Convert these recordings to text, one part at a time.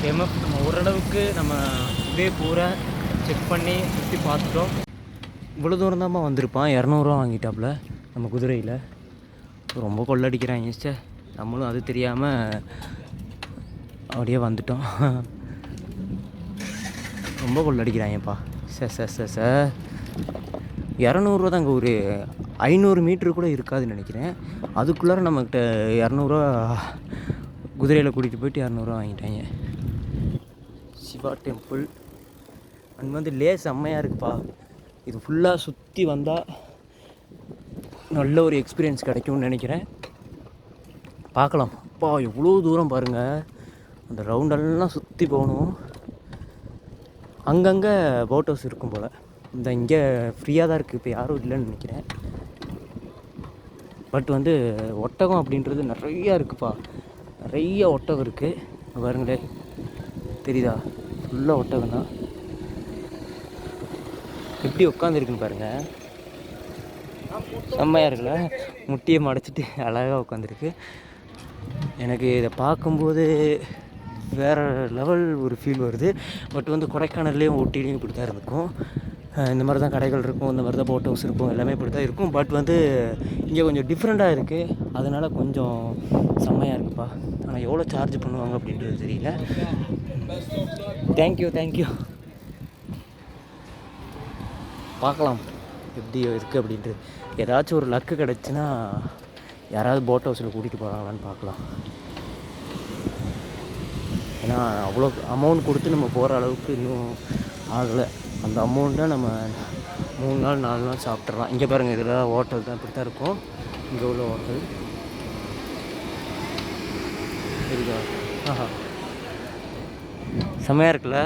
MF நம்ம ஓரளவுக்கு நம்ம இதே பூரா செக் பண்ணி சுற்றி பார்த்துட்டோம். இவ்வளோ தூரம் தான்மா வந்திருப்பான். 200 வாங்கிட்டாப்புல நம்ம குதிரையில். ரொம்ப கொள்ளடிக்கிறாங்க சார். நம்மளும் அது தெரியாமல் அப்படியே வந்துட்டோம். ரொம்ப கொள்ளடிக்கிறாங்கப்பா. சார் 200 தாங்க. ஒரு 500 மீட்ரு கூட இருக்காதுன்னு நினைக்கிறேன். அதுக்குள்ளார நம்மக்கிட்ட 200 குதிரையில் கூட்டிகிட்டு போயிட்டு 200 வாங்கிட்டாங்க. சிவா டெம்பிள் அண்ட் லே செம்மையாக இருக்குப்பா. இது ஃபுல்லாக சுற்றி வந்தால் நல்ல ஒரு எக்ஸ்பீரியன்ஸ் கிடைக்கும்னு நினைக்கிறேன். பார்க்கலாம். அப்பா எவ்வளோ தூரம் பாருங்கள். அந்த ரவுண்டெல்லாம் சுற்றி போகணும். அங்கங்கே போட் ஹவுஸ் இருக்கும் போல். இங்கே ஃப்ரீயாக தான் இருக்குது. இப்போ யாரும் இல்லைன்னு நினைக்கிறேன். பட் ஒட்டகம் அப்படின்றது நிறையா இருக்குப்பா. நிறைய ஒட்டகம் இருக்குது பாருங்களே. தெரியுதா? ஃபுல்லாக ஒட்டகம் தான். எப்படி உட்காந்துருக்குன்னு பாருங்கள். செம்மையாக இருக்குல்ல? முட்டியை மடைச்சிட்டு அழகாக உட்காந்துருக்கு. எனக்கு இதை பார்க்கும்போது வேறு லெவல் ஒரு ஃபீல் வருது. பட் கொடைக்கானல்லையும் ஊட்டிலையும் இப்படி தான் இருக்கும். இந்த மாதிரி தான் கடைகள் இருக்கும், இந்த மாதிரி தான் போட் ஹவுஸ் இருக்கும், எல்லாமே இப்படி தான் இருக்கும். பட் இங்கே கொஞ்சம் டிஃப்ரெண்ட்டாக இருக்குது. அதனால் கொஞ்சம் செம்மையாக இருக்குப்பா. ஆனால் எவ்வளோ சார்ஜ் பண்ணுவாங்க அப்படின்றது தெரியல. தேங்க்யூ. பார்க்கலாம் எப்படி இருக்குது அப்படின்றது. ஏதாச்சும் ஒரு லக்கு கிடச்சின்னா யாராவது போட் ஹவுஸில் கூட்டிகிட்டு போகிறாங்களான்னு பார்க்கலாம். ஏன்னா அவ்வளோ அமௌண்ட் கொடுத்து நம்ம போகிற அளவுக்கு இன்னும் ஆகலை. அந்த அமௌண்ட்டை நம்ம 3 நாள் 4 நாள் சாப்பிட்றலாம். இங்கே பாருங்கள், இதில் ஹோட்டல் தான் இப்படி தான் இருக்கும். இங்கே உள்ள ஹோட்டல் இருக்கா? செம்மையாக இருக்குல்ல?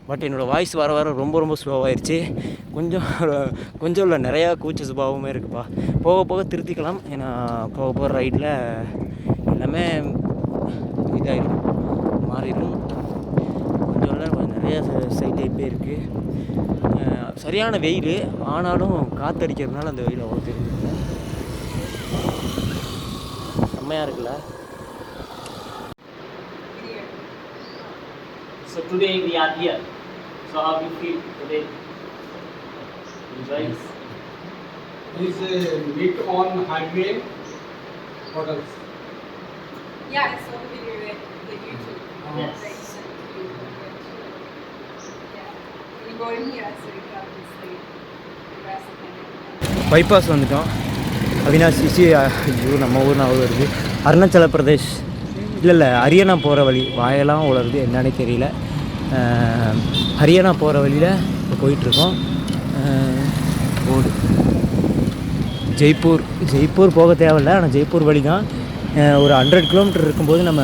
பட் என்னோடய வாய்ஸ் வர வர ரொம்ப ஸ்லோவாகிடுச்சு. கொஞ்சம் இல்லை, நிறையா கூச்ச சுபாவமே இருக்குப்பா. போக போக திருத்திக்கலாம். ஏன்னா போக ரைட்டில் எல்லாமே இதாகிடும், மாறிடும். கொஞ்சம் நிறையா சைட் டைப்பே இருக்குது. சரியான வெயில். ஆனாலும் காற்றடிக்கிறதுனால அந்த வெயில் அவ்வளோ தெரிஞ்சுக்கல. செம்மையாக இருக்குல்ல? So today we are here. So how do you feel today? Enjoy? Is meet on highway. What else? Yeah, I saw the video that YouTube. Yes. Yeah. You go in here, so you got this like the rest of it. Bypass வந்துட்டோம். அவினாசி ஐயோ நம்ம ஊர் நான் வருது. அருணாச்சல பிரதேஷ் இல்லை ஹரியானா போகிற வழி. வாயெல்லாம் உலருது, என்னன்னே தெரியல. ஹரியானா போகிற வழியில் இப்போ போயிட்டுருக்கோம். ரோடு ஜெய்ப்பூர் போக தேவையில்லை. ஆனால் ஜெய்ப்பூர் வழி தான். ஒரு 100 கிலோமீட்டர் இருக்கும்போது நம்ம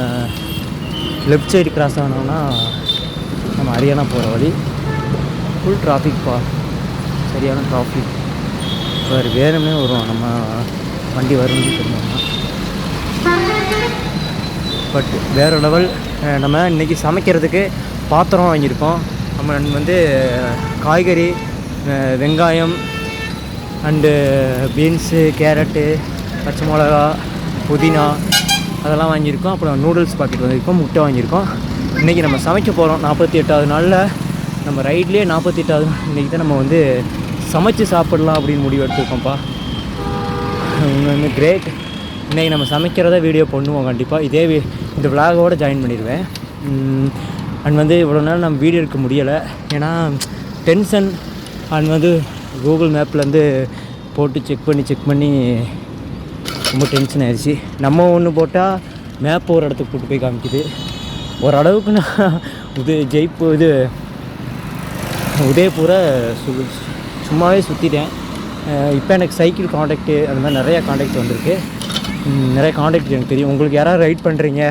லெஃப்ட் சைடு கிராஸ் ஆனோம்னா நம்ம ஹரியானா போகிற வழி. ஃபுல் டிராஃபிக்ப்பா, சரியான டிராஃபிக். வேறு வேணுமே வரும் நம்ம வண்டி வரும்னு சொன்னோம்னா. பட் வேறு லெவல். நம்ம இன்றைக்கி சமைக்கிறதுக்கு பாத்திரம் வாங்கியிருக்கோம். நம்ம காய்கறி, வெங்காயம் அண்டு பீன்ஸு, கேரட்டு, பச்சை மிளகா, புதினா அதெல்லாம் வாங்கியிருக்கோம். அப்புறம் நூடுல்ஸ் பாக்கெட் வாங்கியிருக்கோம், முட்டை வாங்கியிருக்கோம். இன்றைக்கி நம்ம சமைக்க போகிறோம். 48வது நாளில் நம்ம ரைட்லேயே 48வது நாள் இன்றைக்கி தான் நம்ம சமைச்சு சாப்பிட்லாம் அப்படின்னு முடிவு எடுத்துருக்கோம்ப்பா. கிரேட். இன்றைக்கி நம்ம சமைக்கிறத வீடியோ பண்ணுவோம் கண்டிப்பாக. இந்த விலாகோடு ஜாயின் பண்ணிடுவேன். அண்ட் இவ்வளோ நாள் நம்ம வீடியோ எடுக்க முடியலை. ஏன்னா டென்ஷன். அண்ட் கூகுள் மேப்லேருந்து போட்டு செக் பண்ணி ரொம்ப டென்ஷன் ஆயிடுச்சு. நம்ம ஒன்று போட்டால் மேப் ஒரு இடத்துக்கு கூப்பிட்டு போய் காமிக்குது. ஓரளவுக்கு நான் உதயபூரை சும்மாவே சுற்றிட்டேன். இப்போ எனக்கு சைக்கிள் காண்டாக்டு அந்த மாதிரி நிறையா காண்டாக்ட் வந்திருக்கு. நிறைய காண்டாக்ட் எனக்கு தெரியும். உங்களுக்கு யாராவது ரைட் பண்ணுறீங்க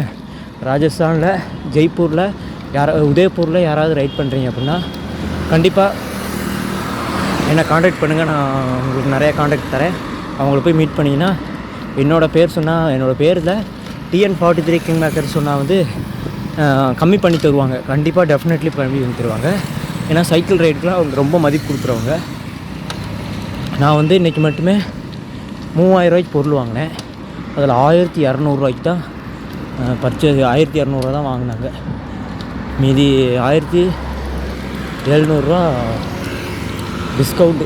ராஜஸ்தானில், ஜெய்ப்பூரில், உதயபூரில் யாராவது ரைட் பண்ணுறீங்க அப்படின்னா கண்டிப்பாக என்னை காண்டாக்ட் பண்ணுங்கள். நான் உங்களுக்கு நிறையா காண்டாக்ட் தரேன். அவங்கள போய் மீட் பண்ணிங்கன்னா என்னோடய பேர் சொன்னால், என்னோடய பேரில் TN43 கிங் மேக்கர் சொன்னால் கம்மி பண்ணி தருவாங்க. கண்டிப்பாக டெஃபினெட்லி கம்மி பண்ணி தருவாங்க. ஏன்னா சைக்கிள் ரைடுக்கெலாம் அவங்க ரொம்ப மதிப்பு கொடுக்குறவங்க. நான் இன்றைக்கி மட்டுமே 3000 ரூபாய்க்கு பொருள் வாங்கினேன். அதில் 1200 ரூபாய்க்கு தான் பர்ச்சேஸ். 1200 தான் வாங்கினாங்க. மீதி 1700 டிஸ்கவுண்ட்டு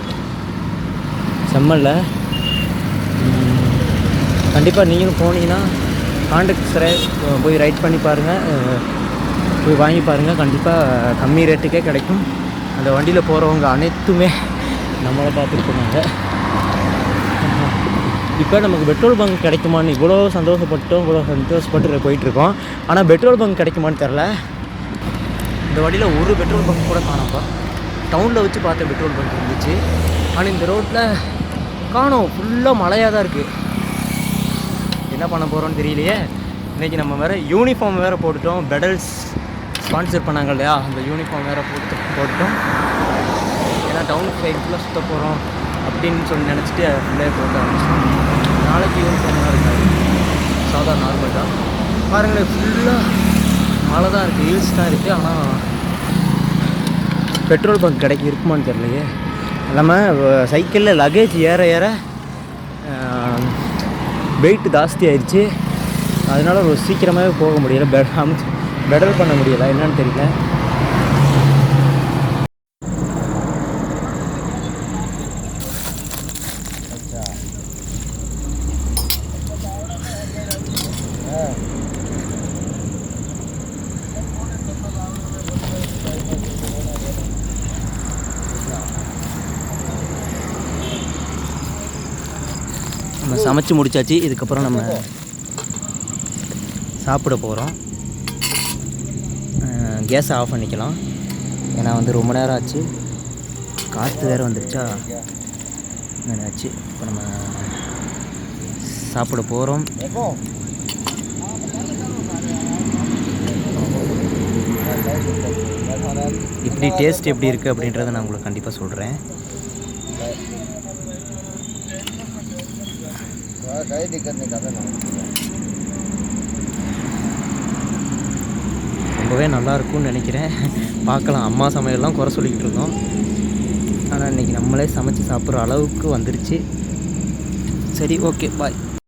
செம்மல்ல. கண்டிப்பாக நீங்களும் போனீங்கன்னா கான்ட்ராக்டரை போய் ரைட் பண்ணி பாருங்கள், போய் வாங்கி பாருங்கள். கண்டிப்பாக கம்மி ரேட்டுக்கே கிடைக்கும். அந்த வண்டியில் போகிறவங்க அனைத்துமே நம்மளை பார்த்துட்டு போனாங்க. இப்போ நமக்கு பெட்ரோல் பங்க் கிடைக்குமான்னு இவ்வளோ சந்தோஷப்பட்டு போயிட்டுருக்கோம். ஆனால் பெட்ரோல் பங்க் கிடைக்குமான்னு தெரில. இந்த வண்டியில் ஒரு பெட்ரோல் பங்க் கூட காணோம்ப்பா. டவுனில் வச்சு பார்த்த பெட்ரோல் பங்க் இருந்துச்சு, ஆனால் இந்த ரோட்டில் காணோம். ஃபுல்லாக மழையாக தான் இருக்குது. என்ன பண்ண போகிறோன்னு தெரியலையே. இன்றைக்கி நம்ம வேறு யூனிஃபார்ம் வேறு போட்டுட்டோம். பெடல்ஸ் ஸ்பான்சர் பண்ணாங்க இல்லையா, அந்த யூனிஃபார்ம் வேறு போட்டுட்டோம். ஏன்னா டவுன் சைடுக்குள்ளே சுற்ற போகிறோம் அப்படின்னு சொல்லி நினச்சிட்டு ஃபுல்லாக போட்டு ஆரம்பிச்சோம். நாளைக்கு யூனிஃபார்ம்லாம் இருக்காது, சாதாரண நார்மல் தான். பாருங்களேன், ஃபுல்லாக மழை தான் இருக்குது, ஹில்ஸ் தான் இருக்குது. ஆனால் பெட்ரோல் பங்க் இருக்குமான்னு தெரியலையே. இல்லாமல் சைக்கிளில் லக்கேஜ் ஏற வெயிட் ஜாஸ்தி ஆயிடுச்சு. அதனால் ஒரு சீக்கிரமாகவே போக முடியலை, பெடல் பண்ண முடியலை, என்னன்னு தெரியல. நம்ம சமைச்சு முடிச்சாச்சு. இதுக்கப்புறம் நம்ம சாப்பிட போகிறோம். கேஸை ஆஃப் பண்ணிக்கலாம், ஏன்னா வந்து ரொம்ப நேரம் ஆச்சு. காற்று வேறு வந்துருச்சா ஆச்சு. இப்போ நம்ம சாப்பிட போகிறோம். இப்படி டேஸ்ட் எப்படி இருக்குது அப்படின்றத நான் உங்களுக்கு கண்டிப்பாக சொல்கிறேன். ரொம்பவே நல்லாயிருக்கும்னு நினைக்கிறேன். பார்க்கலாம். அம்மா சமையல்லாம் குறை சொல்லிக்கிட்டு இருந்தோம், ஆனால் இன்றைக்கி நம்மளே சமைச்சு சாப்பிட்ற அளவுக்கு வந்துருச்சு. சரி, ஓகே, பாய்.